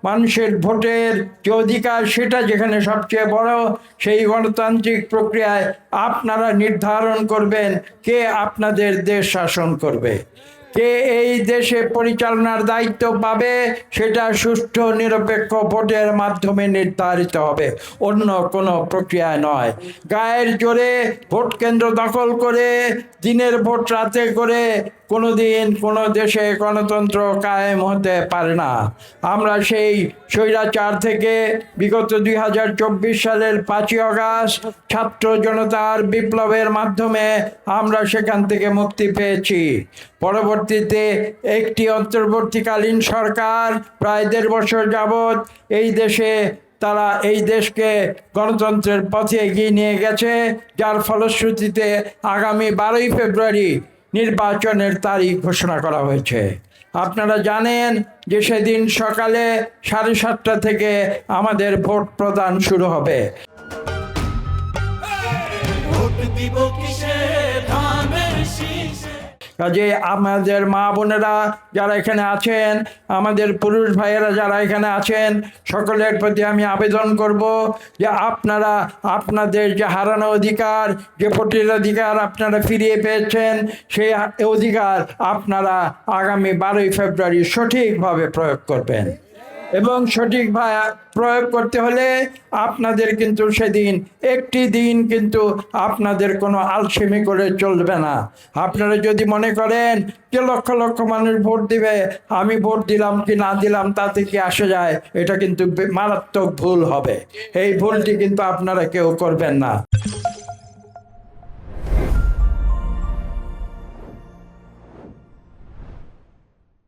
মানুষের ভোটের যে অধিকার, সেটা যেখানে সবচেয়ে বড়, সেই গণতান্ত্রিক প্রক্রিয়ায় আপনারা নির্ধারণ করবেন কে আপনাদের দেশ শাসন করবে, কে এই দেশে পরিচালনার দায়িত্ব পাবে। সেটা সুষ্ঠু নিরপেক্ষ ভোটের মাধ্যমে নির্ধারিত হবে, অন্য কোনো প্রক্রিয়ায় নয়। গায়ের জোরে ভোট কেন্দ্র দখল করে দিনের ভোট রাতে করে কোনো দিন কোনো দেশে গণতন্ত্র কায়েম হতে পারে না। আমরা সেই স্বৈরাচার থেকে বিগত 2024 সালের 5ই আগস্ট ছাত্র জনতার বিপ্লবের মাধ্যমে আমরা সেখান থেকে মুক্তি পেয়েছি। পরবর্তীতে একটি অন্তর্বর্তীকালীন সরকার প্রায় 1.5 বছর যাবৎ তারা এই দেশকে গণতন্ত্রের পথে এগিয়ে নিয়ে গেছে, যার ফলশ্রুতিতে আগামী 12ই ফেব্রুয়ারি নির্বাচনের তারিখ ঘোষণা করা হয়েছে। আপনারা জানেন যে সেদিন সকালে 7:30টা থেকে আমাদের ভোট প্রদান শুরু হবে। কাজে আমাদের মা বোনেরা যারা এখানে আছেন, আমাদের পুরুষ ভাইয়েরা যারা এখানে আছেন, সকলের প্রতি আমি আবেদন করব যে আপনারা আপনাদের যে হারানো অধিকার, যে ভোটের অধিকার আপনারা ফিরিয়ে পেয়েছেন, সেই অধিকার আপনারা আগামী 12ই ফেব্রুয়ারি সঠিকভাবে প্রয়োগ করবেন। এবং সঠিকভাবে প্রয়োগ করতে হলে আপনাদের কিন্তু সেদিন একটি দিন কিন্তু আপনাদের কোনো আলসেমি করে চলবে না। আপনারা যদি মনে করেন যে লক্ষ লক্ষ মানুষ ভোট দিবে, আমি ভোট দিলাম কি না দিলাম তাতে কি আসে যায়, এটা কিন্তু মারাত্মক ভুল হবে। এই ভুলটি কিন্তু আপনারা কেউ করবেন না।